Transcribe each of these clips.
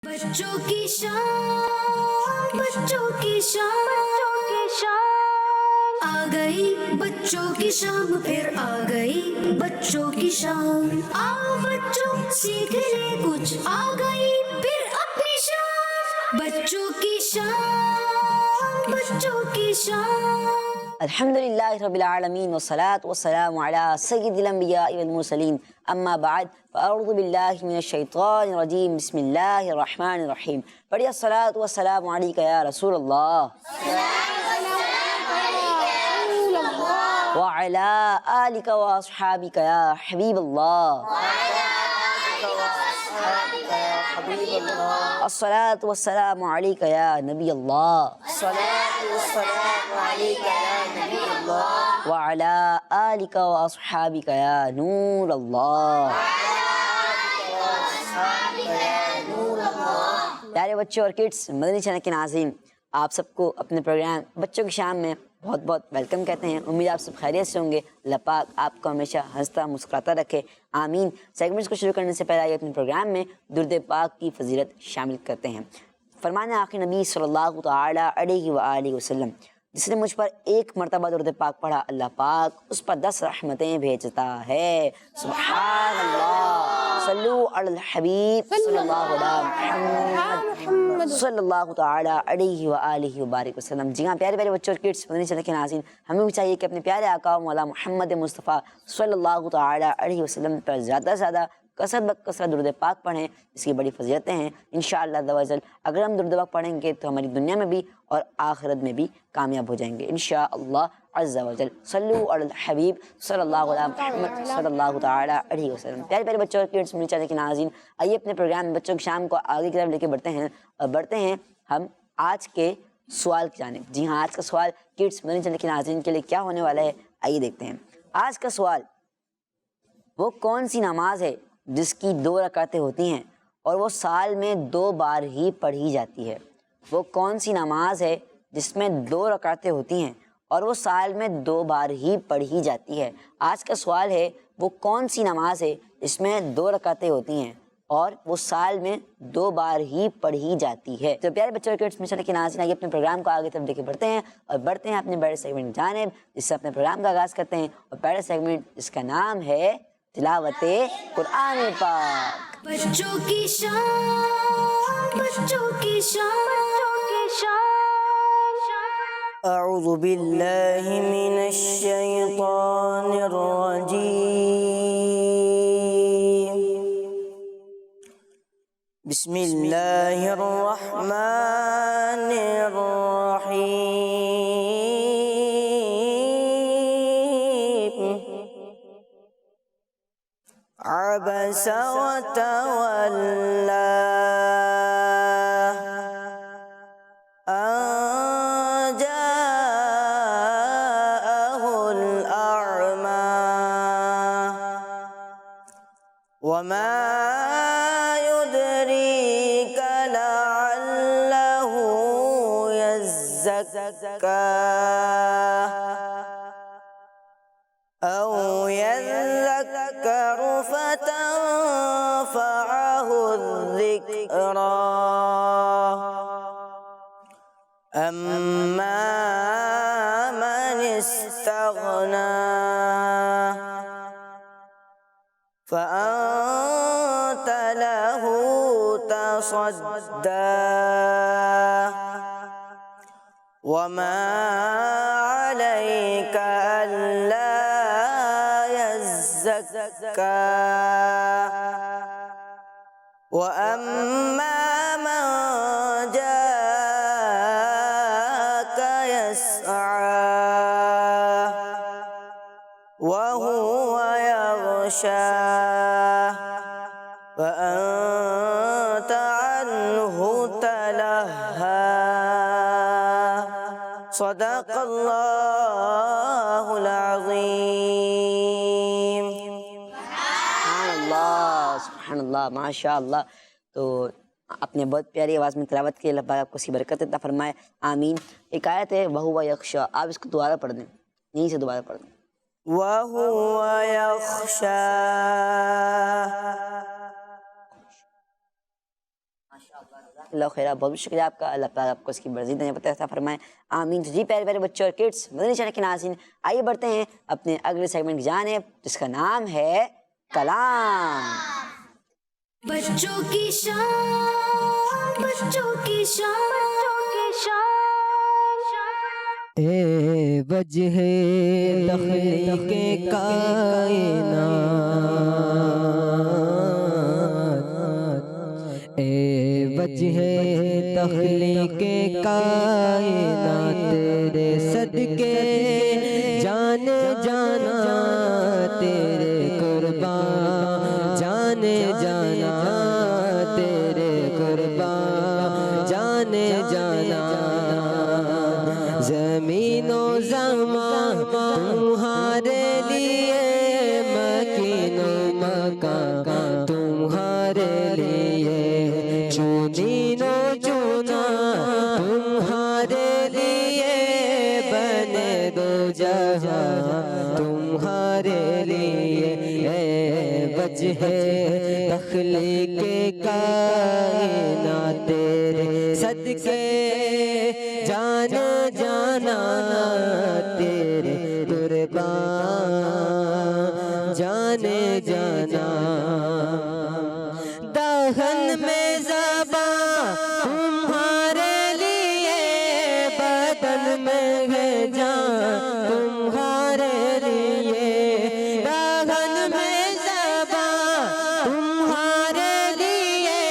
بچوں کی شام، بچوں کی شام آ گئی، بچوں کی شام پھر آ گئی، بچوں کی شام آؤ بچوں سیکھ لے کچھ، آ گئی پھر اپنی شام، بچوں کی شام، بچوں کی شام۔ الحمدللہ رب العالمین والصلاة والسلام علی سید الانبیاء والمرسلین، اما بعد فاعوذ باللہ من الشیطان الرجیم، بسم اللہ الرحمن الرحیم۔ پڑھیے الصلاة والسلام علیک یا رسول اللہ وعلی آلک واصحابک یا حبیب اللہ، الصلاة والسلام علیک یا نبی اللہ، وعلی آلک واصحابک یا نور اللہ۔ پیارے بچوں اور کڈس، مدنی چینل کے ناظرین، آپ سب کو اپنے پروگرام بچوں کی شام میں بہت بہت ویلکم کہتے ہیں۔ امید آپ سب خیریت سے ہوں گے۔ اللہ پاک آپ کو ہمیشہ ہنستا مسکراتا رکھے، آمین۔ سیگمنٹس کو شروع کرنے سے پہلے آئیے اپنے پروگرام میں درود پاک کی فضیلت شامل کرتے ہیں۔ فرمان آخر نبی صلی اللہ تعالی علیہ وآلہ وسلم، جس نے مجھ پر ایک مرتبہ درود پاک پڑھا، اللہ پاک اس پر 10 رحمتیں بھیجتا ہے۔ سبحان اللہ، صلو علی الحبیب صلی اللہ علیہ محمد صلی اللہ تعالی علیہ وآلہ وبارک وسلم۔ جی ہاں پیارے پیارے بچوں اور کڈس، مدنی چینل کے ناظرین، ہمیں بھی چاہیے کہ اپنے پیارے آقا مولا محمد مصطفیٰ صلی اللہ تعالی علیہ وسلم پر زیادہ سے زیادہ کثرت بکثرت درود پاک پڑھیں، اس کی بڑی فضیلتیں ہیں۔ انشاءاللہ عز و جل اگر ہم درود پاک پڑھیں گے تو ہماری دنیا میں بھی اور آخرت میں بھی کامیاب ہو جائیں گے انشاءاللہ عز و جل۔ صلو علی الحبیب صلی اللہ علیہ محمد صلی اللہ تعالی علیہ وسلم۔ پیارے پیارے بچوں اور کڈس، مدنی چینل کے ناظرین، آئیے اپنے پروگرام میں بچوں کی شام کو آگے کی طرف لے کے بڑھتے ہیں اور بڑھتے ہیں ہم آج کے سوال کی جانب۔ جی ہاں، آج کا سوال کڈس مدنی چینل کے ناظرین کے لیے کیا ہونے والا ہے، آئیے دیکھتے ہیں۔ آج کا سوال، وہ کون سی نماز ہے جس کی 2 رکعتیں ہوتی ہیں اور وہ سال میں 2 بار ہی پڑھی جاتی ہے؟ وہ کون سی نماز ہے جس میں 2 رکعتیں ہوتی ہیں اور وہ سال میں 2 بار ہی پڑھی جاتی ہے؟ آج کا سوال ہے، وہ کون سی نماز ہے جس میں 2 رکعتیں ہوتی ہیں اور وہ سال میں 2 بار ہی پڑھی جاتی ہے؟ تو پیارے بچوں کے مشن کے ناظرین، آئیے اپنے پروگرام کو آگے تک لے کے بڑھتے ہیں اور بڑھتے ہیں اپنے بڑے سیگمنٹ جانب، جس سے اپنے پروگرام کا آغاز کرتے ہیں۔ اور پہلے سیگمنٹ جس کا نام ہے تلاوت قرآن پاک۔ بچوں کی شام، بچوں کی شام، بچوں کی شام۔ اعوذ باللہ من الشیطان الرجیم، بسم اللہ الرحمن الرحیم۔ عبس وتولى أن جاءه الأعمى وما يدريك لعله يزكى أو يذكر فتنفعه الذكرى أما من استغنى فأنت له تصدى وما عليك ألا يزكى وأما من جاءك يسعى وهو يغشى فأنت عنه تلهى صدق اللہ العظیم۔ سبحان اللہ، سبحان اللہ، ماشاء اللہ۔ تو اپنے بہت پیاری آواز میں تلاوت کی، اللہ پاک آپ کو اسی برکت عطا فرمائے، آمین۔ ایک آیت ہے وَهُوَ يَخْشَىٰ، آپ اس کو دوبارہ پڑھ دیں، یہیں سے دوبارہ پڑھ دیں۔ وَهُوَ يَخْشَىٰ، اللہ خیر، بہت شکریہ آپ کا، اللہ تعالیٰ آپ کو اس کی مزید نعمت عطا فرمائے، آمین۔ تو جی پیارے پیارے بچوں اور کڈس، مدنی چینل کے ناظرین، آئیے بڑھتے ہیں اپنے اگلے سیگمنٹ کی جانب جس کا نام ہے کلام۔ بچوں کی شان، بچوں کی شان، اے وجہ تخلیق کائنات، اے وجہ تخلیق کائنات، تیرے صدقے جانے جانا، تیرے قربان جانے جانا، تیرے قربان جانے جانا، زمین و زمان تمہارے لیے، مکین و مکان تمہارے لیے، چنین و چنا تمہارے لیے، بنے دو جہاں تمہارے لیے، اے وجہ تخلیق کائنات، تیرے صدقے جانا جانا، تیرے قربان جانے جانا، دہن میں زبان تمہارے لیے، بدن میں ہے جان تمہارے لیے، دہن میں زبان تمہارے لیے،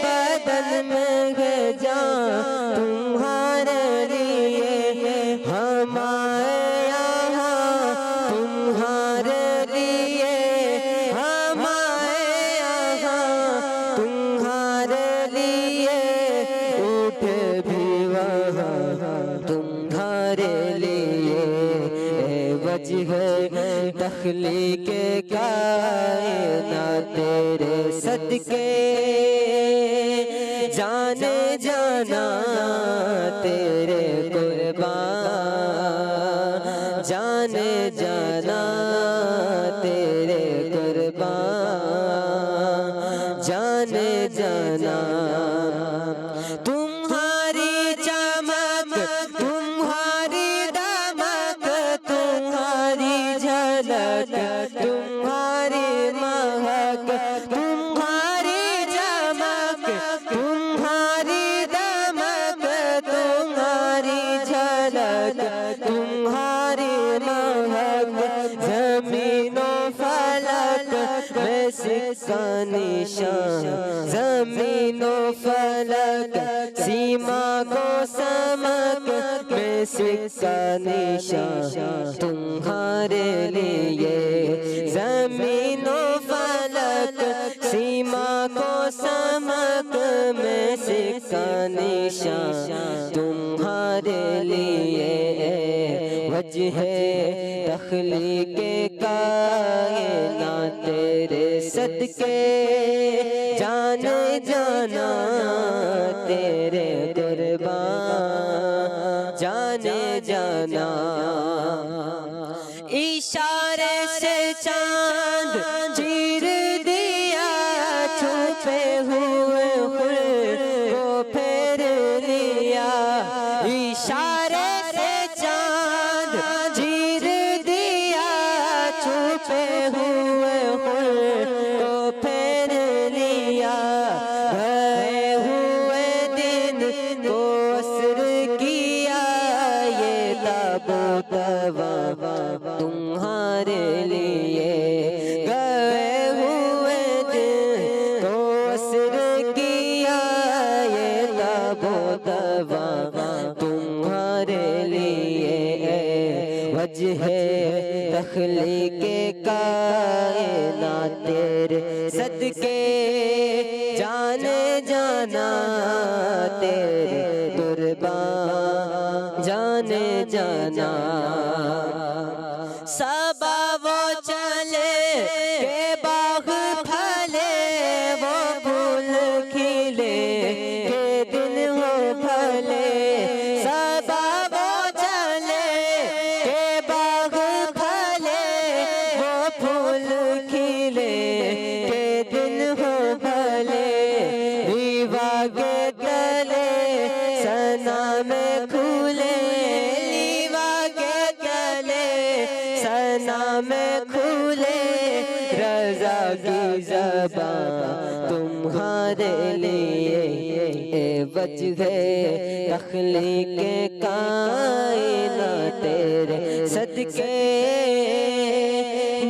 بدن میں ہے جان تمہارے لیے، ہمارے یہاں تمہارے لیے، ہمارے یہاں تمہارے لیے، اٹھ بھی وہاں تمہارے لیے، اے وجہ تخلیق کائنات، تیرے صدقے جانے جانا، تیرے قربان جانے جانا، تیرے قربان جانے جانا، تمہاری چمک تمہاری دمک، تمہاری جھلک تمہاری مہک، تمہاری چمک تمہاری دمک، تمہاری جھلک تمہاری مہک، زمین و فلک میں سکہ نشان، زمین و فلک سیما کو سمک میں سکہ نشان تمہارے لیے، زمین و فلک سیما کو سمک میں سکہ نشان تمہارے لیے، وجہ تخلیق کائنات، تیرے صدقے جانے جانا، تیرے قربان جانے جانا، اشارے سے چاند چیر دیا، چھپے ہوئے خور کو پھیر لیا، اشارے سے چاند چیر دیا، چھپے ہوئے خور کو پھیر لیا، گئے ہوئے دن کو اسر کیا، یہ تابوت وہاں تمہارے لیے، گئے ہوئے دن کو اسر کیا، یہ تابوت وہاں تمہارے لیے، وجہ تخلیق کائنات، تیرے صدقے جانے جانا، تیرے قربان جانے جانا، صبا وہ چلے کہ باغ پھلے، وہ پھول کھلے کہ دن ہو پھلے، صبا وہ چلے کہ باغ پھلے، وہ پھول کھلے کہ دن ہو پھلے، ریوا کے گلے سنا میں کھولے لیوا کے گلے سنا میں کھولے رضا کی زبان تمہارے لیے وجہ تخلیق کائنات تیرے صدقے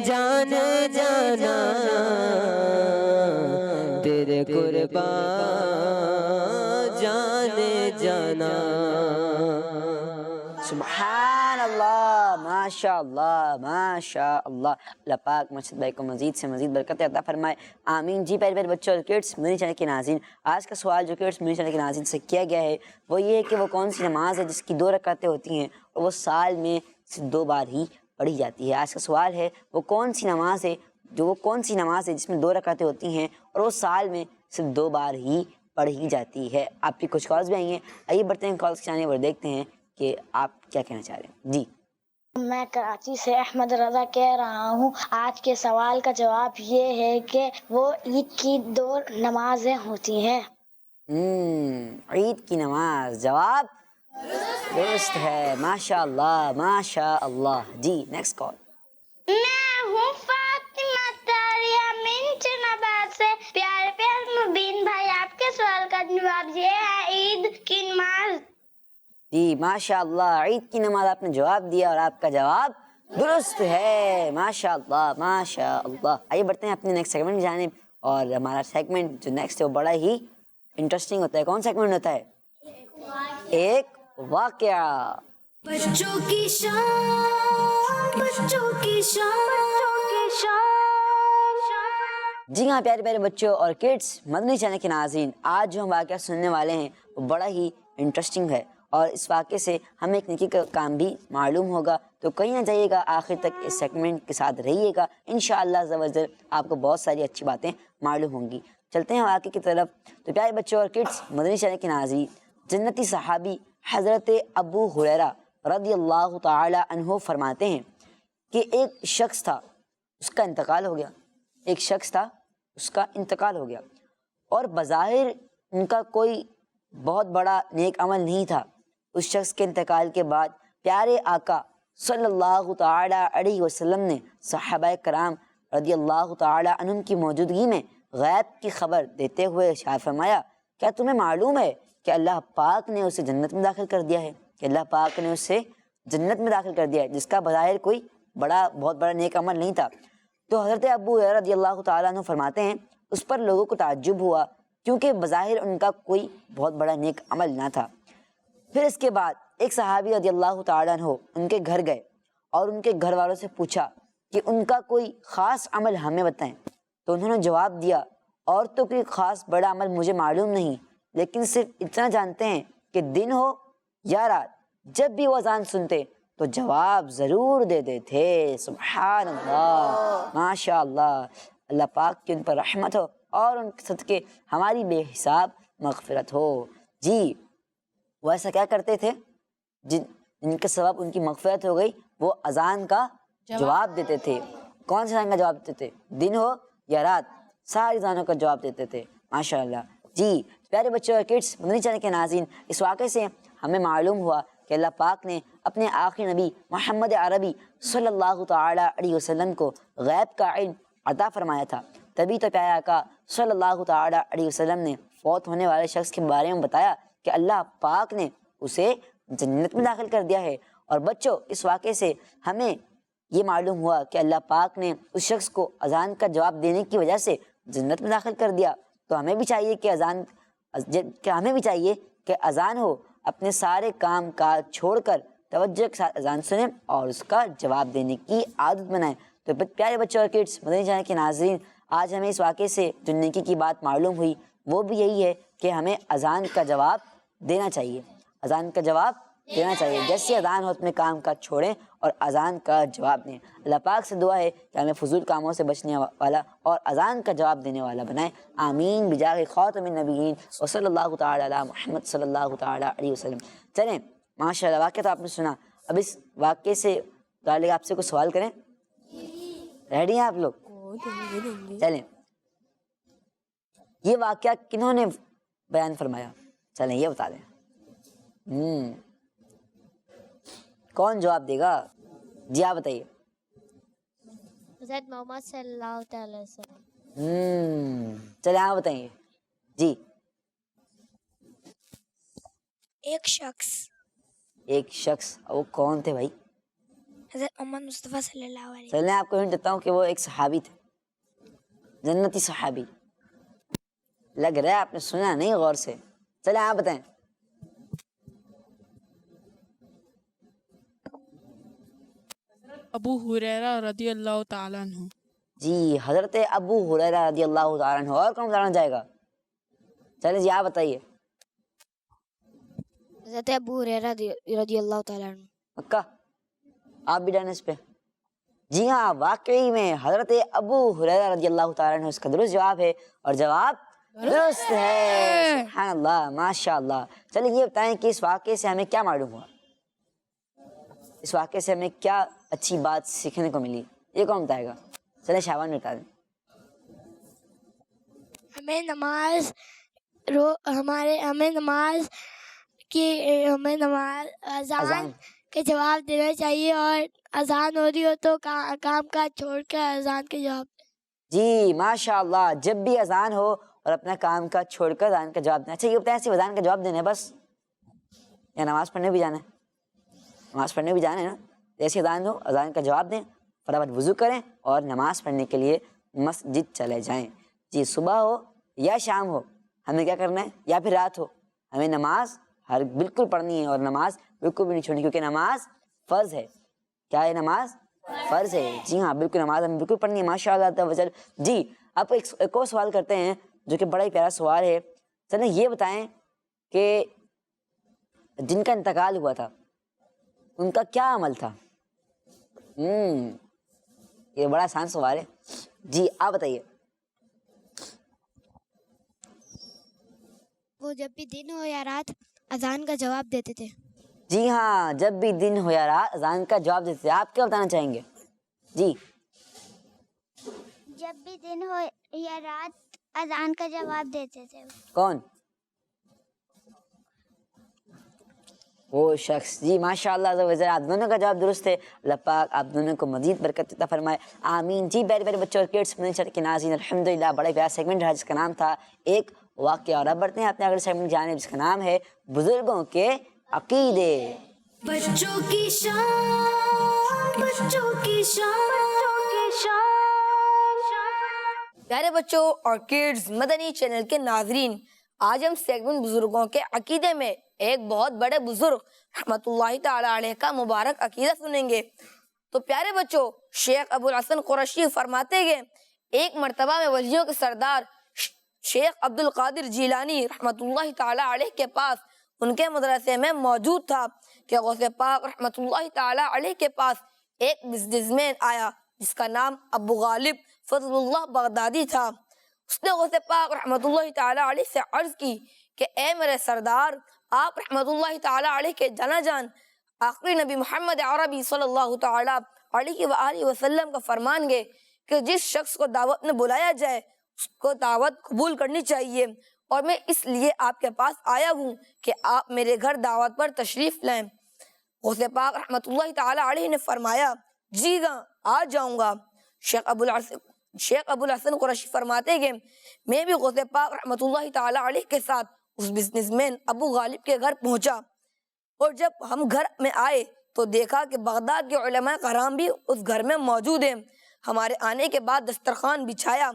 جان جانا تیرے قربان جان جانا. سبحان اللہ، ماشاء اللہ ماشاء اللہ. اللہ پاک مرشد بھائی کو مزید سے مزید برکت عطا فرمائے، آمین. جی پیارے پیارے بچوں اور کڈس مدنی چینل کے ناظرین، آج کا سوال جو کڈس مدنی چینل کے ناظرین سے کیا گیا ہے وہ یہ ہے کہ وہ کون سی نماز ہے جس کی 2 رکعتیں ہوتی ہیں اور وہ سال میں صرف 2 بار ہی پڑھی جاتی ہے. آج کا سوال ہے وہ کون سی نماز ہے جس میں 2 رکعتیں ہوتی ہیں اور وہ سال میں صرف 2 بار ہی پڑھی جاتی ہے. آپ کی کچھ کالز بھی آئی ہیں، آئیے بڑھتے ہیں کالز کی جانب اور دیکھتے ہیں کہ آپ کیا کہنا چاہ رہے ہیں. جی میں کراچی سے احمد رضا کہہ رہا ہوں. آج کے سوال کا جواب یہ ہے کہ وہ عید کی 2 نمازیں ہوتی ہیں. عید کی نماز، جواب درست ہے. ماشاء اللہ ماشاء اللہ. جی نیکسٹ کال. میں ہوں فاطمہ تاریہ منچ نبات سے. پیارے پیارے مبین بھائی، آپ کے سوال کا جواب یہ ہے عید کی نماز. جی ماشاء اللہ، عید کی نماز آپ نے جواب دیا اور آپ کا جواب درست ہے. ماشاء اللہ ماشاء اللہ. آئیے بڑھتے ہیں اپنے نیکسٹ سیگمنٹ کی جانب، اور ہمارا سیگمنٹ جو نیکسٹ ہے وہ بڑا ہی انٹرسٹنگ ہوتا ہے. کون سیگمنٹ ہوتا ہے؟ ایک واقعہ. بچوں کی شان، بچوں کی شان. جی ہاں پیارے پیارے بچوں اور کڈس مدنی چینل کے ناظرین، آج جو ہم واقعہ سننے والے ہیں وہ بڑا ہی انٹرسٹنگ ہے اور اس واقعے سے ہمیں ایک نیکی کا کام بھی معلوم ہوگا. تو کہیں نہ جائیے گا، آخر تک اس سیگمنٹ کے ساتھ رہیے گا. انشاءاللہ عز و جل آپ کو بہت ساری اچھی باتیں معلوم ہوں گی. چلتے ہیں واقعے کی طرف. تو پیارے بچوں اور کڈس مدنی چینل کے ناظرین، جنتی صحابی حضرت ابو ہریرہ رضی اللہ تعالی عنہ فرماتے ہیں کہ ایک شخص تھا، اس کا انتقال ہو گیا. ایک شخص تھا، اس کا انتقال ہو گیا اور بظاہر ان کا کوئی بہت بڑا نیک عمل نہیں تھا. اس شخص کے انتقال کے بعد پیارے آقا صلی اللہ تعالی علیہ وسلم نے صحابہ کرام رضی اللہ تعالی عنہم کی موجودگی میں غیب کی خبر دیتے ہوئے ارشاد فرمایا، کیا تمہیں معلوم ہے کہ اللہ پاک نے اسے جنت میں داخل کر دیا ہے؟ کہ اللہ پاک نے اسے جنت میں داخل کر دیا ہے، جس کا بظاہر کوئی بہت بڑا نیک عمل نہیں تھا. تو حضرت ابو ہریرہ رضی اللہ تعالیٰ عنہ فرماتے ہیں اس پر لوگوں کو تعجب ہوا کیونکہ بظاہر ان کا کوئی بہت بڑا نیک عمل نہ تھا. پھر اس کے بعد ایک صحابی رضی اللہ تعالیٰ عنہ ان کے گھر گئے اور ان کے گھر والوں سے پوچھا کہ ان کا کوئی خاص عمل ہمیں بتائیں. تو انہوں نے جواب دیا، اور تو کوئی خاص بڑا عمل مجھے معلوم نہیں، لیکن صرف اتنا جانتے ہیں کہ دن ہو یا رات جب بھی وہ اذان سنتے تو جواب ضرور دیتے تھے. سبحان اللہ ماشاء اللہ. اللہ پاک کی ان پر رحمت ہو اور ان کے صدقے ہماری بے حساب مغفرت ہو. جی وہ ایسا کیا کرتے تھے جن کے سبب ان کی مغفرت ہو گئی؟ وہ اذان کا جواب دیتے تھے. کون سے اذان کا جواب دیتے تھے؟ دن ہو یا رات، ساری اذانوں کا جواب دیتے تھے. ماشاء اللہ. جی پیارے بچوں اور کڈس مدنی چینل کے ناظرین، اس واقعے سے ہمیں معلوم ہوا کہ اللہ پاک نے اپنے آخری نبی محمد عربی صلی اللہ تعالی علیہ وسلم کو غیب کا علم عطا فرمایا تھا. تبھی تو پیارے آقا صلی اللہ تعالی علیہ وسلم نے فوت ہونے والے شخص کے بارے میں بتایا کہ اللہ پاک نے اسے جنت میں داخل کر دیا ہے. اور بچوں اس واقعے سے ہمیں یہ معلوم ہوا کہ اللہ پاک نے اس شخص کو اذان کا جواب دینے کی وجہ سے جنت میں داخل کر دیا. تو ہمیں بھی چاہیے کہ اذان ہو اپنے سارے کام کاج چھوڑ کر توجہ کے ساتھ اذان سنیں اور اس کا جواب دینے کی عادت بنائیں. تو پیارے بچوں اور کڈس مدنی چینل کے ناظرین، آج ہمیں اس واقعے سے جو نیکی کی بات معلوم ہوئی وہ بھی یہی ہے کہ ہمیں اذان کا جواب دینا چاہیے. اذان کا جواب دینا چاہیے. جیسے اذان ہو اپنے کام کا چھوڑیں اور اذان کا جواب دیں. اللہ پاک سے دعا ہے کہ ہمیں فضول کاموں سے بچنے والا اور اذان کا جواب دینے والا بنائے. آمین بجاہ خاتم النبیین وصلی اللہ تعالی علی محمد صلی اللہ تعالی علیہ وسلم. چلیں ماشاء اللہ، واقعہ تو آپ نے سنا. اب اس واقعے سے متعلق آپ سے کچھ سوال کریں؟ ریڈی ہیں آپ لوگ؟ چلیں. یہ واقعہ کنہوں نے بیان فرمایا؟ چلیں یہ بتا دیں. کون جواب دے گا؟ جی آپ بتائیے. حضرت محمد صلی اللہ تعالی وسلم. چلیں آپ بتائیے. جی. ایک شخص. ایک شخص. وہ کون تھے بھائی؟ حضرت محمد مصطفیٰ صلی اللہ علیہ وسلم. چلیں آپ کو ہنٹ دیتا ہوں کہ وہ ایک صحابی تھے، جنتی صحابی. لگ رہا ہے آپ نے سنا نہیں غور سے. چلیں آپ بتائیں. ابو ہریرہ رضی اللہ تعالیٰ عنہ. جی حضرت ابو ہریرہ رضی اللہ تعالیٰ عنہ. اور کون بتانا جائے گا؟ چلیں جی آپ بتائیے. حضرت ابو ہریرہ رضی اللہ تعالیٰ عنہ. پکا؟ آپ بھی ڈن اس پہ؟ جی ہاں واقعی میں حضرت ابو ہریرہ رضی اللہ تعالیٰ عنہ اس کا درست جواب ہے، اور جواب درست ہے. سبحان اللہ، ماشاء اللہ. چلیے یہ بتائیں کہ اس واقعے سے ہمیں کیا معلوم ہوا؟ اس واقعے سے ہمیں کیا اچھی بات سیکھنے کو ملی؟ یہ کون بتائے گا؟ چلے شعبان بتا دیں. ہمیں نماز اذان کے جواب دینا چاہیے، اور اذان ہو رہی ہو تو کام کا چھوڑ کر اذان کے جواب. جی ماشاء اللہ، جب بھی اذان ہو اور اپنا کام کا چھوڑ کر اذان کا جواب دینا. اچھا یہ بتائیں صرف اذان کا جواب دینا ہے بس، یا نماز پڑھنے بھی جانا ہے؟ نماز پڑھنے بھی جانا ہے نا. جیسے اذان ہو اذان کا جواب دیں، فٹافٹ وضو کریں اور نماز پڑھنے کے لیے مسجد چلے جائیں. جی صبح ہو یا شام ہو ہمیں کیا کرنا ہے، یا پھر رات ہو، ہمیں نماز بالکل پڑھنی ہے، اور نماز بالکل بھی نہیں چھوڑنی، کیونکہ نماز فرض ہے. کیا ہے؟ نماز فرض ہے. جی ہاں بالکل، نماز ہمیں بالکل پڑھنی ہے. ماشاء اللہ. جی آپ ایک اور سوال کرتے ہیں جو کہ بڑا ہی پیارا سوال ہے. چلیں یہ بتائیں کہ جن کا انتقال ہوا تھا ان کا کیا عمل تھا؟ یہ بڑا آسان سوال ہے. جی آپ بتائیے. وہ جب بھی دن ہو یا رات اذان کا جواب دیتے تھے. جی ہاں جب بھی دن ہو یا رات اذان کا جواب دیتے تھے. آپ کیا بتانا چاہیں گے؟ جی. جب بھی دن ہو یا رات اذان کا جواب دیتے تھے. کون؟ وہ شخص. جی ماشاء اللہ، آپ دونوں کا جواب درست ہے. اللہ پاک آپ دونوں کو مزید برکت عطا فرمائے، آمین. جی پیارے پیارے بچوں اور کڈس کے ناظرین، الحمدللہ بڑا پیارا سیگمنٹ رہا جس کا نام تھا ایک واقعہ. اور اب بڑھتے ہیں اپنے اگلے سیگمنٹ جانے جس کا نام ہے بزرگوں کے عقیدے. بچوں کی شان، بچوں کی شان. پیارے بچوں اور کڈز مدنی چینل کے ناظرین، آج ہم سیگمنٹ بزرگوں کے عقیدے میں ایک بہت بڑے بزرگ رحمت اللہ تعالی علیہ کا مبارک عقیدہ سنیں گے. تو پیارے بچوں، شیخ ابو الحسن قرشی فرماتے گئے ایک مرتبہ میں ولیوں کے سردار شیخ عبد القادر جیلانی رحمت اللہ تعالی علیہ کے پاس ان کے مدرسے میں موجود تھا کہ غوث پاک رحمت اللہ تعالی علیہ کے پاس ایک بزنس مین آیا جس کا نام ابو غالب فضل اللہ بغدادی تھا. اس نے غوث پاک رحمت اللہ تعالی علیہ سے عرض کی کہ اے میرے سردار، آپ رحمت اللہ تعالی علیہ کے جانا جان آخری نبی محمد عربی صلی اللہ تعالی علیہ وآلہ وسلم کا فرمان گے کہ جس شخص کو دعوت میں بلایا جائے اس کو دعوت قبول کرنی چاہیے، اور میں اس لیے آپ کے پاس آیا ہوں کہ آپ میرے گھر دعوت پر تشریف لائیں. غوث پاک رحمت اللہ تعالی علیہ نے فرمایا جی ہاں آ جاؤں گا. شیخ ابو الحسن قرشی فرماتے گئے میں بھی غوث پاک رحمت اللہ تعالی علیہ کے ساتھ اس بزنس مین ابو غالب کے گھر پہنچا، اور جب ہم گھر میں آئے تو دیکھا کہ بغداد کے علماء کرام بھی اس گھر میں موجود ہیں. ہمارے آنے کے بعد دسترخوان بچھایا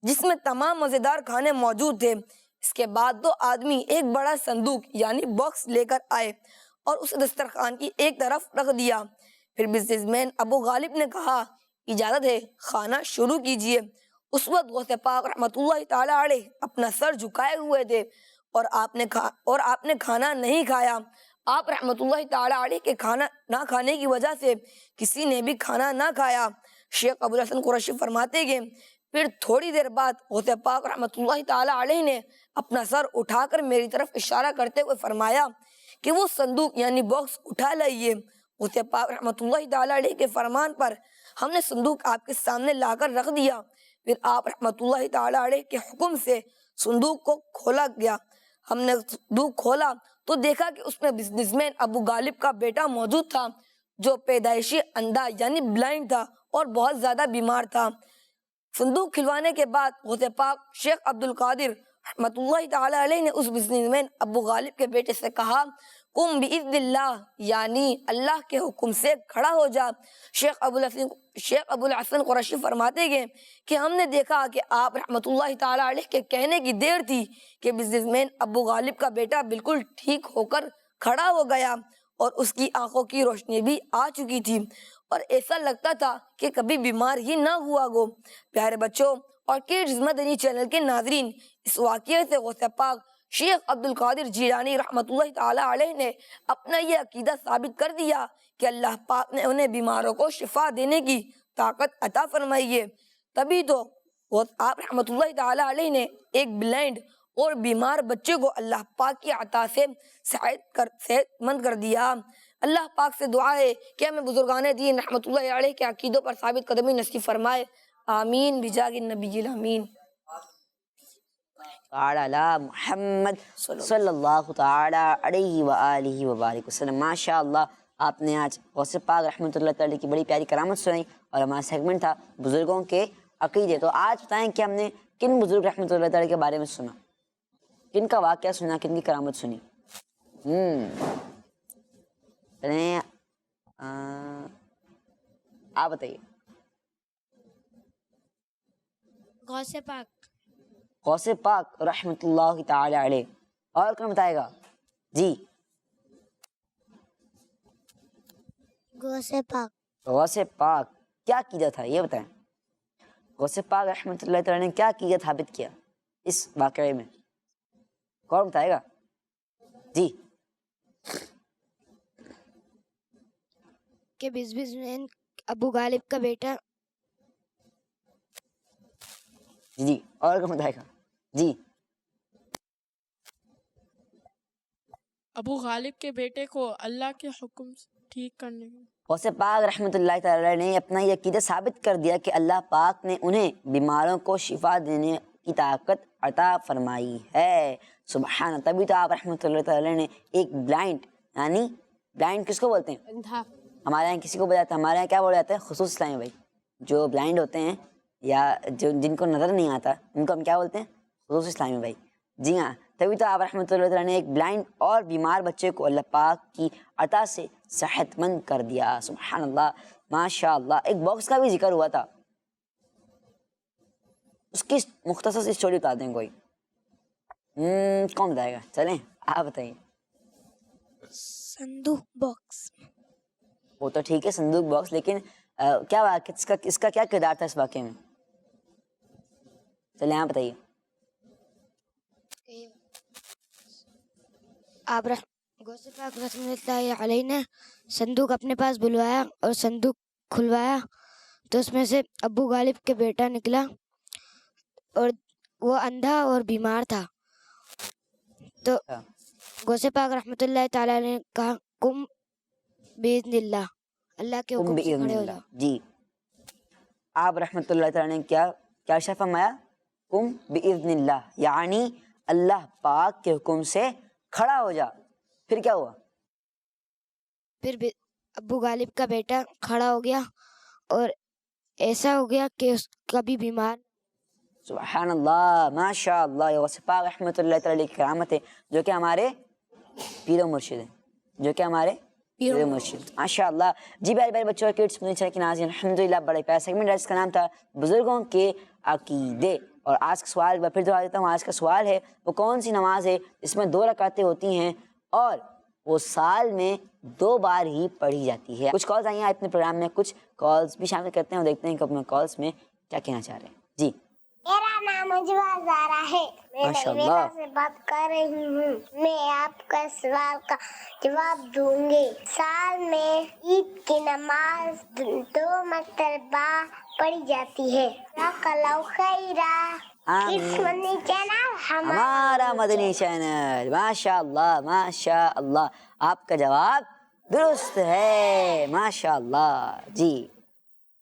جس میں تمام مزیدار کھانے موجود تھے. اس کے بعد دو آدمی ایک بڑا صندوق یعنی باکس لے کر آئے اور اس دسترخوان کی ایک طرف رکھ دیا. پھر بزنس مین ابو غالب نے کہا اجازت ہے کھانا شروع کیجئے. اس وقت غوث پاک رحمت اللہ تعالی علیہ اپنا سر جھکائے ہوئے تھے اور آپ نے کھانا نہیں کھایا. آپ رحمت اللہ تعالی علیہ کے کھانا نہ کھانے کی وجہ سے کسی نے بھی کھانا نہ کھایا. شیخ ابو الحسن قریشی فرماتے گئے پھر تھوڑی دیر بعد غوث پاک رحمت اللہ تعالی علیہ نے اپنا سر اٹھا کر میری طرف اشارہ کرتے ہوئے فرمایا کہ وہ صندوق یعنی باکس اٹھا لائیے. غوث پاک رحمت اللہ تعالی علیہ کے فرمان پر ہم نے صندوق آپ کے سامنے لا کر رکھ دیا. پھر آپ رحمت اللہ تعالی علیہ کے حکم سے صندوق کو کھولا گیا. ہم نے صندوق کھولا تو دیکھا کہ اس میں بزنس مین ابو غالب کا بیٹا موجود تھا جو پیدائشی اندھا یعنی بلائنڈ تھا اور بہت زیادہ بیمار تھا۔ صندوق کھلوانے کے بعد غوث پاک شیخ عبد القادر رحمۃ اللہ تعالی علیہ نے اس بزنس مین ابو غالب کے بیٹے سے کہا قم باذن اللہ، یعنی اللہ کے حکم سے کھڑا ہو جا۔ شیخ ابو الحسن قریشی فرماتے گئے کہ ہم نے دیکھا کہ آپ رحمۃ اللہ تعالی علیہ کے کہنے کی دیر تھی کہ بزنس مین ابو غالب کا بیٹا بالکل ٹھیک ہو کر کھڑا ہو گیا اور اس کی آنکھوں کی روشنی بھی آ چکی تھی اور ایسا لگتا تھا کہ کبھی بیمار ہی نہ ہوا گو۔ پیارے بچوں اور کڈز مدنی چینل کے ناظرین، اس واقعے سے غوث پاک شیخ عبد القادر جیلانی رحمۃ اللہ تعالی علیہ نے اپنا یہ عقیدہ ثابت کر دیا کہ اللہ پاک نے انہیں بیماروں کو شفا دینے کی طاقت عطا فرمائی ہے۔ تبھی تو آپ رحمۃ اللہ تعالی علیہ نے ایک بلائنڈ اور بیمار بچے کو اللہ پاک کی عطا سے صحت مند کر دیا۔ اللہ پاک سے دعا ہے کہ ہمیں بزرگان دین رحمۃ اللہ علیہ کے عقیدوں پر ثابت قدمی نصیب فرمائے، آمین بجاہ النبی الامین۔ علی محمد صلی اللہ تعالی علیہ وآلہ وبارک وسلم۔ ماشاء اللہ، آپ نے آج غوث پاک رحمۃ اللہ تعالی کی بڑی پیاری کرامت سنائی اور ہمارا سیگمنٹ تھا بزرگوں کے عقیدے۔ تو آج بتائیں کہ ہم نے کن بزرگ رحمۃ اللہ تعالی کے بارے میں سنا، کن کا واقعہ سنا، کن کی کرامت سنی؟ آپ بتائیے۔ غوث پاک، غوث پاک رحمۃ اللہ تعالی علیہ، اور کون بتائے گا؟ جی غوث پاک، غوث پاک کیا عقیدہ تھا یہ بتائیں۔ غوث پاک رحمۃ اللہ تعالی نے کیا عقیدہ ثابت کیا اس واقعے میں؟ کون بتائے گا؟ جی کہ بزنس مین ابو غالب کا بیٹا، جی اور کون بتائے گا؟ جی ابو غالب کے بیٹے کو اللہ کے حکم سے ٹھیک کرنے کا۔ غوث پاک رحمۃ اللہ تعالی نے اپنا یہ عقیدہ ثابت کر دیا کہ اللہ پاک نے انہیں بیماروں کو شفا دینے کی طاقت عطا فرمائی ہے۔ سبحان اللہ۔ تبھی تو آپ رحمۃ اللہ تعالی نے ایک بلائنڈ، یعنی بلائنڈ کس کو بولتے ہیں؟ اندھا، ہمارے یہاں کسی کو بتاتا ہے، ہمارے یہاں کیا بولا جاتا ہے؟ خصوص اسلامی بھائی، جو بلائنڈ ہوتے ہیں یا جن کو نظر نہیں آتا ان کو ہم کیا بولتے ہیں؟ خصوص اسلامی بھائی۔ جی ہاں، تبھی تو آپ رحمۃ اللہ تعالیٰ نے ایک بلائنڈ اور بیمار بچے کو اللہ پاک کی عطا سے صحت مند کر دیا۔ سبحان اللہ، ماشاء اللہ۔ ایک باکس کا بھی ذکر ہوا تھا، اس کی مختصر سی اسٹوری بتا دیں کوئی، کون بتائے گا؟ چلیں آپ بتائیے۔ صندوق باکس، وہ تو ٹھیک ہے صندوق باکس، لیکن کیا واقعہ اس کا کیا کردار تھا اس واقعے میں؟ چلیں آپ بتائیے۔ آپ غوث پاک رحمۃ اللہ علیہ نے صندوق اپنے پاس بلوایا اور صندوق کھلوایا تو اس میں سے ابو غالب کے بیٹا نکلا اور وہ اندھا اور بیمار تھا۔ تو غوث پاک رحمۃ اللہ تعالی نے کہا قم باذن اللہ، اللہ کے حکم سے کھڑے ہو جاؤ۔ جی آپ رحمۃ اللہ تعالی نے کیا ارشاد فرمایا؟ قم باذن اللہ، یعنی اللہ پاک کے حکم سے کھڑا ہو جا۔ پھر کیا ہوا؟ پھر ابو غالب کا بیٹا کھڑا ہو گیا اور ایسا ہو گیا کہ اس کبھی بیمار۔ سبحان اللہ، ماشاء اللہ۔ یہ غوث پاک رحمۃ اللہ تعالی کی کرامت ہے جو کہ ہمارے پیر و مرشد ہیں، جو کہ ہمارے پیر و مرشد، ماشاء اللہ۔ جی پیارے پیارے بچوں اور کڈس مدنی چینل کے ناظرین، الحمدللہ بڑے پیارا سیگمنٹ جس کا نام تھا بزرگوں کے عقیدے۔ اور آج کا سوال میں پھر دوہرا دیتا ہوں، آج کا سوال ہے وہ کون سی نماز ہے جس میں 2 رکعتیں ہوتی ہیں اور وہ سال میں 2 بار ہی پڑھی جاتی ہے؟ کچھ کالز آئی ہیں اپنے پروگرام میں، کچھ کالز بھی شامل کرتے ہیں اور دیکھتے ہیں کہ اپنے کالز میں کیا کہنا چاہ رہے ہیں۔ جی میرا نام اجوا زارا ہے، میں ماشاء نویرا اللہ۔ سے بات کر رہی ہوں۔ میں آپ کا سوال کا جواب دوں گی۔ سال میں عید کی نماز 2 مرتبہ پڑھی جاتی ہے۔ جزاک اللہ خیرا۔ کس مدنی چینل ہمارا مدنی چینل، ماشاء اللہ ماشاء اللہ۔ آپ کا جواب درست ہے، ماشاء اللہ۔ جی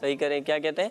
صحیح کریں, کیا کہتے ہیں؟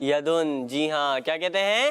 یدن. جی ہاں, کیا کہتے ہیں؟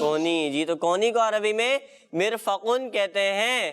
کونی. جی, تو کونی کو عربی میں مرفقن کہتے ہیں.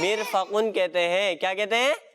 مرفقن کہتے ہیں. کیا کہتے ہیں؟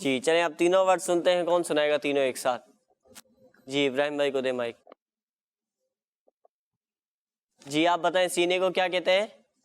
جی, چلیں اب تینوں ورڈ سنتے ہیں. کون سنائے گا تینوں ایک ساتھ؟ جی, ابراہیم بھائی کو دے مائک. جی, آپ بتائیں سینے کو کیا کہتے ہیں؟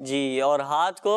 جی, اور ہاتھ کو؟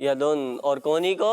یدن. اور کونی کو؟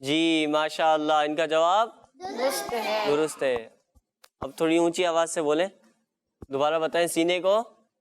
جی, ماشاء اللہ, ان کا جواب درست ہے. درست ہے. اب تھوڑی اونچی آواز سے بولیں. دوبارہ بتائیں سینے کو؟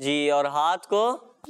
جی, اور ہاتھ کو؟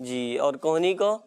جی, اور کونی کو؟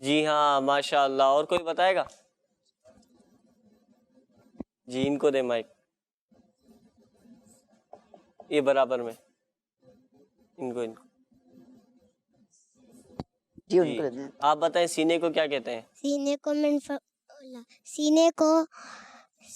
جی ہاں, ماشاء اللہ. اور کوئی بتائے گا؟ جی, ان کو دے مائک. یہ برابر میں ان کو جی ان جی, کو دیتے ہیں. آپ بتائیں سینے کو کیا کہتے ہیں؟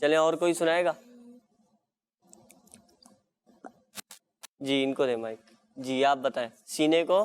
چلیں اور کوئی سنائے گا؟ جی, ان کو دے مائک. جی, آپ بتائیں سینے کو؟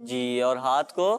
جی, اور ہاتھ کو؟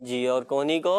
جی, اور کونی کو؟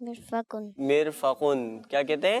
مرفقن. کیا کہتے ہیں؟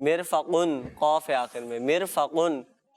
مرفقن, قاف ہے آخر میں. مرفقن.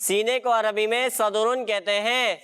سینے کو عربی میں صدرن کہتے ہیں.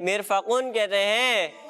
مرفقن کہتے ہیں.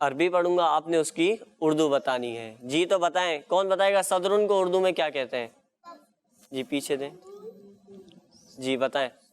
عربی پڑھوں گا, آپ نے اس کی اردو بتانی ہے. جی, تو بتائیں کون بتائے گا صدرن کو اردو میں کیا کہتے ہیں؟ جی, پیچھے دیں. جی, بتائیں.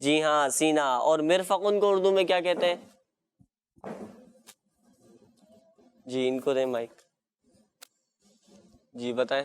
جی ہاں, سینہ. اور مرفقن کو اردو میں کیا کہتے ہیں؟ جی, ان کو دیں مائک. جی, بتائیں.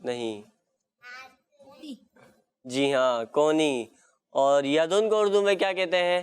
نہیں. جی ہاں, کونی. اور یدن کو اردو میں کیا کہتے ہیں؟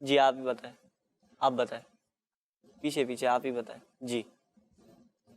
جی, آپ ہی بتائیں. آپ بتائیں, پیچھے پیچھے آپ ہی بتائیں. جی.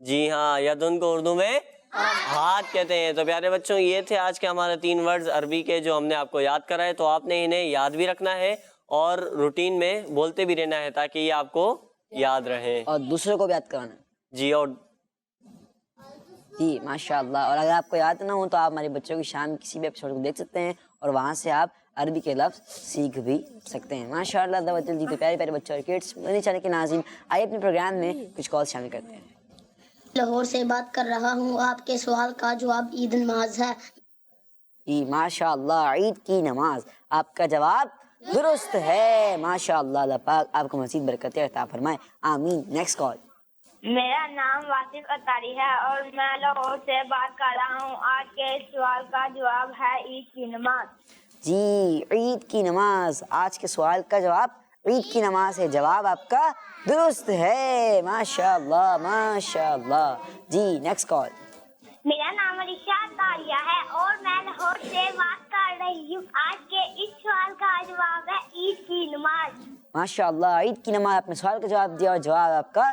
جی ہاں, یدن کو اردو میں ہاتھ کہتے ہیں. تو پیارے بچوں, یہ تھے آج کے ہمارے 3 ورڈز عربی کے جو ہم نے آپ کو یاد کرائے. تو آپ نے انہیں یاد بھی رکھنا ہے اور روٹین میں بولتے بھی رہنا ہے تاکہ یہ آپ کو یاد رہے. اور دوسروں کو بھی یاد کرانا. جی, اور جی ماشاء اللہ. اور اگر آپ کو یاد نہ ہو تو آپ ہمارے بچوں کی شام کسی بھی ایپیسوڈ کو دیکھ سکتے ہیں اور وہاں سے آپ عربی کے لفظ سیکھ بھی سکتے ہیں. ماشاء اللہ. دعوت جی. تو پیارے پیارے بچوں اور کڈس مدنی چینل کے ناظرین, آئیے اپنے پروگرام میں کچھ کال شامل کرتے ہیں. لاہور سے بات کر رہا ہوں. آپ کے سوال کا جواب عید نماز ہے. جی ماشاء اللہ, عید کی نماز. آپ کا جواب درست ہے. ماشاء اللہ. اللہ پاک آپ کو مزید برکتیں عطا فرمائے. آمین. Next call. میرا نام واصف اطاری ہے اور میں لاہور سے بات کر رہا ہوں. آج کے اس سوال کا جواب ہے عید کی نماز. جی, عید کی نماز. آج کے سوال کا جواب عید کی نماز ہے. جواب آپ کا درست ہے. ماشاء اللہ, ماشاء اللہ. جی, نیکسٹ کال. میرا نام علیشا اطاریہ ہے اور میں لاہور سے بات کر رہی ہوں. آج کے اس سوال کا جواب ہے عید کی نماز. ماشاء اللہ, عید کی نماز. آپ نے سوال کا جواب دیا اور جواب آپ کا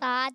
7।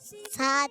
7।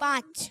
5।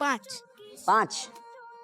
5।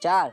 4।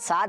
7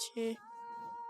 6।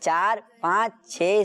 4 5 6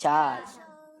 4।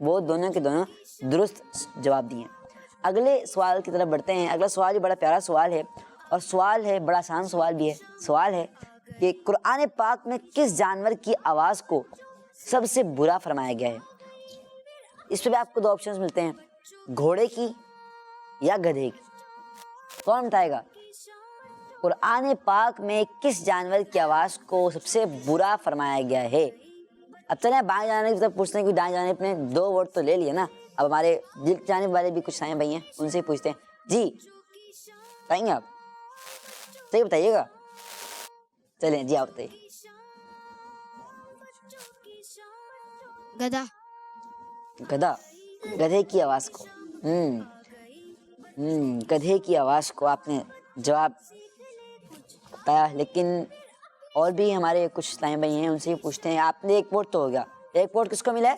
وہ دونوں کے دونوں درست جواب دیے. اگلے سوال کی طرف بڑھتے ہیں. اگلا سوال بھی بڑا پیارا سوال ہے اور سوال ہے بڑا آسان سوال بھی ہے. سوال ہے کہ قرآن پاک میں کس جانور کی آواز کو سب سے برا فرمایا گیا ہے؟ اس پہ بھی آپ کو 2 آپشنز ملتے ہیں, گھوڑے کی یا گدھے کی. کون بتائے گا قرآن پاک میں کس جانور کی آواز کو سب سے برا فرمایا گیا ہے؟ اب چلیں بائیں جانب کی طرف پوچھتے ہیں کہ دائیں جانب نے 2 ووٹ تو لے لیے نا. اب ہمارے دل کی جانب والے بھی کچھ سائیں بھائی ہیں, ان سے ہی پوچھتے ہیں. جی بتائیں گے آپ؟ صحیح بتائیے گا. چلیں جی آپ بتائیے. گدھا. گدھا, گدھے کی آواز کو. گدھے کی آواز کو آپ نے جواب بتایا, لیکن اور بھی ہمارے کچھ سائیں بھائی ہیں, ان سے ہی پوچھتے ہیں. آپ نے 1 ووٹ تو ہو گیا. 1 ووٹ کس کو ملا ہے؟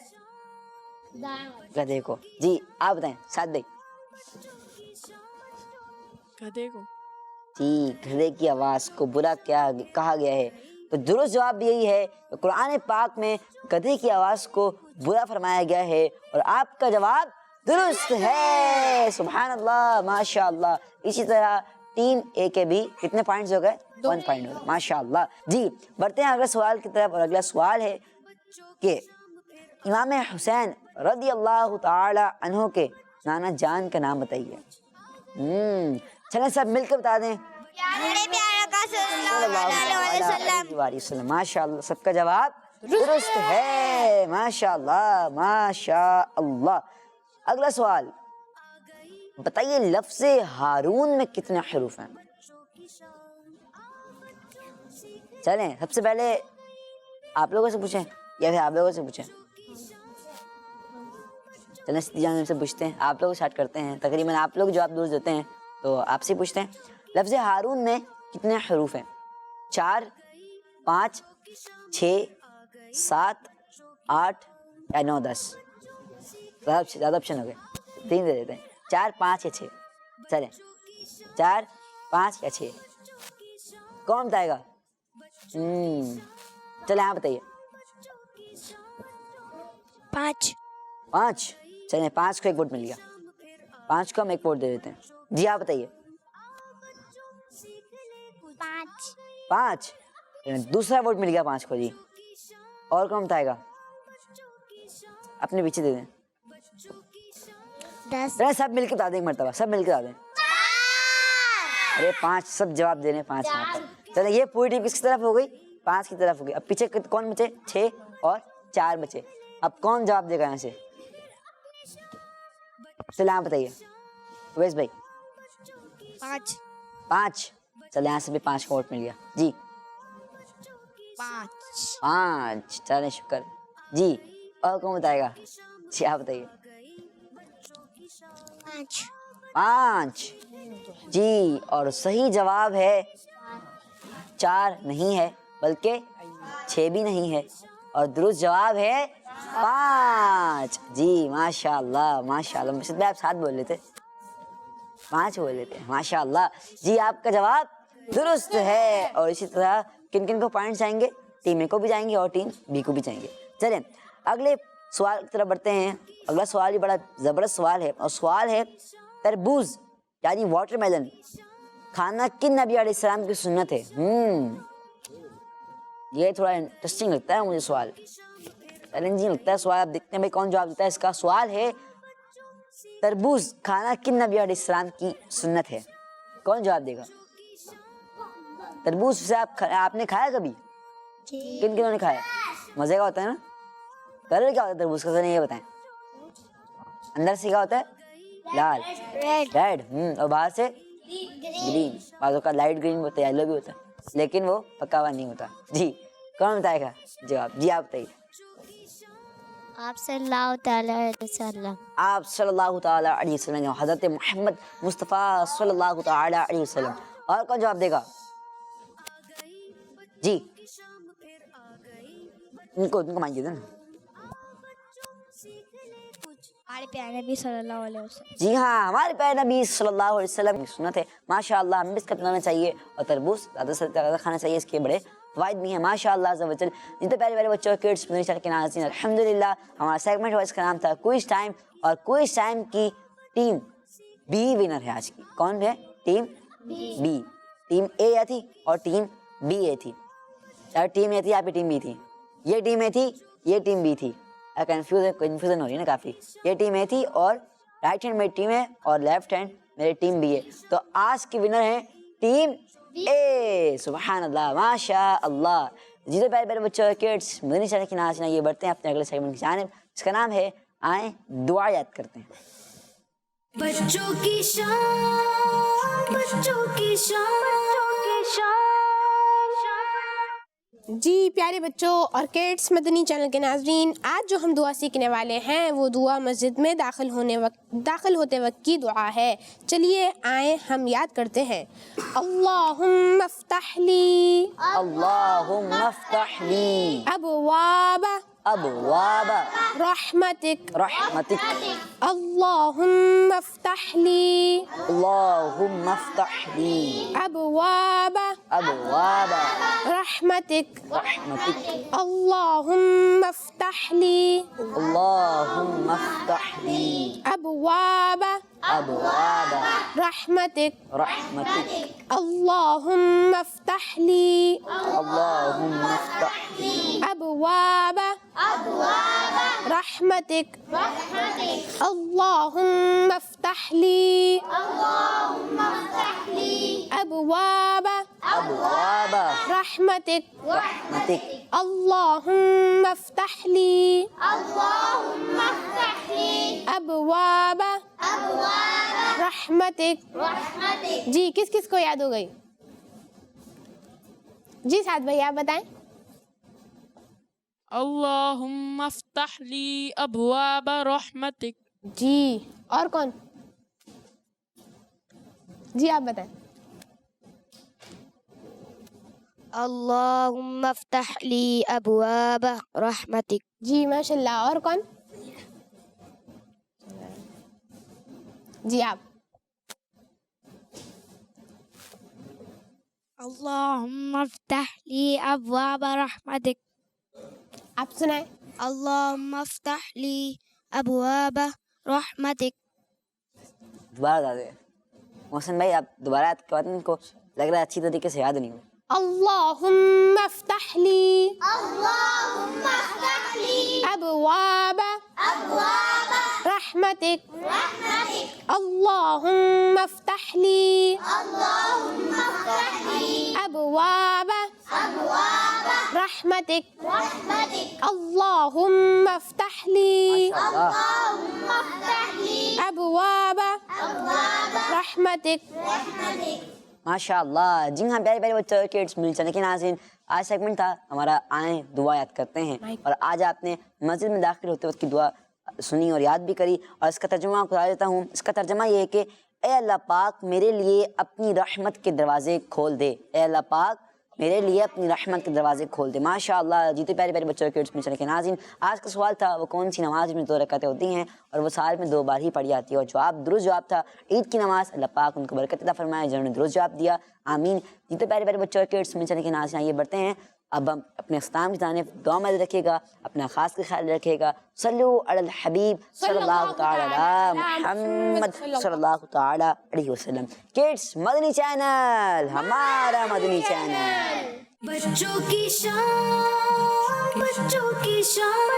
گدھے کو. جی آپ بتائیں سعد بھائی. گدھے کو. جی گدھے کی آواز کو برا کیا کہا گیا ہے. تو درست جواب بھی یہی ہے کہ قرآن پاک میں گدھے کی آواز کو برا فرمایا گیا ہے, اور آپ کا جواب درست ہے. سبحان اللہ, ماشاء اللہ. اسی طرح ٹیم اے کے بھی کتنے پوائنٹس ہو گئے؟ 1 پوائنٹ ہو گئے. ماشاء اللہ. جی بڑھتے ہیں اگلے سوال کی طرف, اور اگلا سوال ہے کہ امام حسین رضی اللہ تعالی عنہ کے نانا جان کا نام بتائیے. چلیں سب مل کے بتا دیں. ماشاء اللہ, سب کا جواب درست ہے. ماشاء اللہ, ماشاء اللہ. اگلا سوال بتائیے, لفظ ہارون میں کتنے حروف ہیں؟ چلیں سب سے پہلے آپ لوگوں سے پوچھیں یا پھر آپ لوگوں سے پوچھیں؟ چلیں سیدھی جانب سے پوچھتے ہیں. آپ لوگ اسٹارٹ کرتے ہیں. تقریباً آپ لوگ جواب درست دیتے ہیں تو آپ سے پوچھتے ہیں. لفظ ہارون میں کتنے حروف ہیں؟ 4, 5, 6, 7, 8 یا 9, 10؟ زیادہ آپشن ہو گئے, 3 دے دیتے ہیں. 4, 5 یا 6. چلیں 4, 5 یا 6, کون بتائے گا؟ چلیں آپ بتائیے. 5. چلیں 5 کو 1 ووٹ مل گیا. 5 کو ہم 1 ووٹ دے دیتے ہیں. جی آپ بتائیے. 5. دوسرا ووٹ مل گیا 5 کو. جی اور کون بتائے گا؟ اپنے پیچھے دے دیں. 10. سب مل کے بتا دیں ایک مرتبہ, سب مل کے بتا دیں. ارے 5 سب جواب دے رہے ہیں. 5 یہاں پر. چلیں یہ پوری ٹیم کس کی طرف ہو گئی؟ 5 کی طرف ہو گئی. اب پیچھے کون بچے؟ 6 اور 4 بچے. اب کون جواب دے گا یہاں سے؟ چلیں آپ بتائیے. اویس بھائی. 5. چلیں یہاں سے بھی 5 کا ووٹ مل گیا. جی 5. چلیں شکر. جی اور کون بتائے گا؟ جی آپ بتائیے. 5. جی اور صحیح جواب ہے 4 نہیں ہے بلکہ 6 بھی نہیں ہے, اور درست جواب ہے 5. جی ماشاء اللہ, ماشاء اللہ. مرشد بھائی آپ 7 بول لیتے, 5 بول لیتے. ماشاء اللہ. جی آپ کا جواب درست ہے. اور اسی طرح کن کن کو پوائنٹس آئیں گے؟ ٹیم اے کو بھی جائیں گے اور ٹیم بی کو بھی جائیں گے. چلیں اگلے سوال کی طرف بڑھتے ہیں. اگلا سوال بھی بڑا زبردست سوال ہے, اور سوال ہے تربوز یعنی واٹر میلن کھانا کن نبی علیہ السلام کی سنت ہے؟ یہ تھوڑا انٹرسٹنگ لگتا ہے مجھے سوال, چیلنجنگ لگتا ہے سوال. آپ دیکھتے ہیں بھائی کون جواب دیتا ہے اس کا. سوال ہے تربوز کھانا کن نبی علیہ السلام کی سنت ہے؟ کون جواب دے گا؟ تربوز سے آپ نے کھایا کبھی؟ کن کنوں نے کھایا؟ مزے کا ہوتا ہے نا. کلر کیا ہوتا ہے تربوز کا؟ یہ بتائیں. اندر سے کیا ہوتا ہے؟ لال, ریڈ, اور باہر سے گرین. بعضوں کا لائٹ گرین بھی ہوتا ہے, یلو بھی ہوتا ہے, لیکن وہ پکا ہوا نہیں ہوتا. جی کون بتائے گا جواب؟ جی آپ بتائیے. آپ صلی اللہ تعالیٰ علیہ وسلم. آپ صلی اللہ تعالیٰ علیہ وسلم, حضرت محمد مصطفیٰ صلی اللہ تعالیٰ علیہ وسلم. اور کون جواب دے گا؟ جی ان کو مائک دے دیں نا. ہمارے پیارے نبی صلی اللہ علیہ وسلم. جی ہاں, ہمارے پیارے نبی صلی اللہ علیہ وسلم کی سنت ہے. ماشاء اللہ, ہمیں بھی اس کا اپنانا چاہیے, اور تربوز زیادہ سے زیادہ کھانا چاہیے. اس کے بڑے فوائد بھی ہیں ماشاءاللہ عز و جل. جتنے پیارے پیارے بچوں کڈس مدنی چینل کے ناظرین الحمدللہ ہمارا سیگمنٹ ہوا، اس کا نام تھا کوئز ٹائم، اور کوئز ٹائم کی ٹیم بی ونر ہے آج کی. کون ہے؟ Team B. ٹیم اے یہ تھی اور ٹیم بی اے تھی. ٹیم اے تھی، آپ کی ٹیم بی تھی، یہ ٹیم اے تھی، یہ ٹیم بی تھی. کنفیوژن ہو رہی ہے نا کافی. یہ ٹیم اے تھی اور رائٹ ہینڈ میری ٹیم ہے اور لیفٹ ہینڈ میری ٹیم بی ہے. تو آج کی ونر ہے ٹیم اے. سبحان اللہ ماشاء اللہ. جیسے پیارے پیارے بچوں کڈس مدنی چینل کی ناظرین یہ بڑھتے ہیں اپنے اگلے سیگمنٹ کی جانب، اس کا نام ہے آئیں دعا یاد کرتے ہیں. بچوں کی شان، بچوں کی شان. جی پیارے بچوں اور کڈس مدنی چینل کے ناظرین، آج جو ہم دعا سیکھنے والے ہیں وہ دعا مسجد میں داخل ہوتے وقت کی دعا ہے. چلیے آئیں ہم یاد کرتے ہیں. اللہم افتح لی، اللہم افتح لی ابواب ابواب رحمتک، رحمتک. اللہم افتح لی اللہم افتح لی ابواب ابواب رحمتک، رحمتک. اللہم افتح لی اللہم افتح لی ابواب ابواب رحمتک، رحمتک. اللہم افتح لی اللہم افتح لی ابواب رحمتک، اللہم افتح لی ابواب ابواب رحمتک، رحمتک. اللہم افتح لی ابواب رحمتک. جی کس کس کو یاد ہو گئی؟ جی سعد بھائی آپ بتائیں. اللہم افتح لی ابواب رحمتک. جی اور کون؟ جی آپ بتائیں. اللہم افتح لی ابواب رحمتک. جی ماشاء اللہ. اور کون؟ جی آپ. اللہم افتح لی ابواب رحمتک. آپ سنائیں. اللہم افتح لی ابواب رحمتک. دوبارہ بتا دیں محسن بھائی، آپ دوبارہ یاد کرواتے ہیں، ان کو لگ رہا ہے اچھی طریقے سے یاد نہیں ہو. اللہم افتح لی ابواب رحمتک، اللہم افتح لی ابواب رحمتک، اللہم افتح لی ابواب رحمتک. ماشاء اللہ. جی ہاں پیارے پیارے بچوں کڈس مدنی چینل کے ناظرین، آج سیگمنٹ تھا ہمارا آئیں دعا یاد کرتے ہیں، اور آج آپ نے مسجد میں داخل ہوتے وقت کی دعا سنی اور یاد بھی کری، اور اس کا ترجمہ آپ کو بتا دیتا ہوں. اس کا ترجمہ یہ ہے کہ اے اللہ پاک میرے لیے اپنی رحمت کے دروازے کھول دے. اے اللہ پاک میرے لیے اپنی رحمت کے دروازے کھول دے. ماشاء اللہ. جیتے پیارے پیارے بچوں کڈس مدنی چینل کے ناظرین، آج کا سوال تھا وہ کون سی نماز میں 2 رکعتیں ہوتی ہیں اور وہ سال میں 2 بار ہی پڑھی جاتی ہے، اور جواب درست جواب تھا عید کی نماز. اللہ پاک ان کو برکت عطا فرمائے جنہوں نے درست جواب دیا، آمین. جیتے پیارے پیارے بچوں کڈس مدنی چینل کے ناظرین آئیے بڑھتے ہیں. اب ہم اپنے اختتام کی جانب دعا میں رکھیے گا، اپنا خاص کا خیال رکھیے گا. صلو علی الحبیب صلی اللہ تعالی علی محمد صلی اللہ تعالی علیہ وسلم. کڈس مدنی چینل، ہمارا مدنی چینل. بچوں کی شان، بچوں کی شان.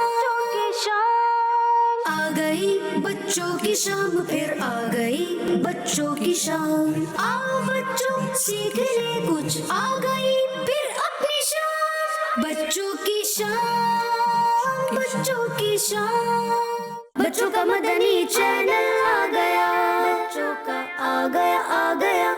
آ گئی بچوں کی شام، پھر آ گئی بچوں کی شام. آؤ بچوں سیکھ لے کچھ، آ گئی پھر اپنی شان. بچوں کی شان، بچوں کی شان. بچوں کا مدنی چینل آ گیا، بچوں کا آ گیا آ گیا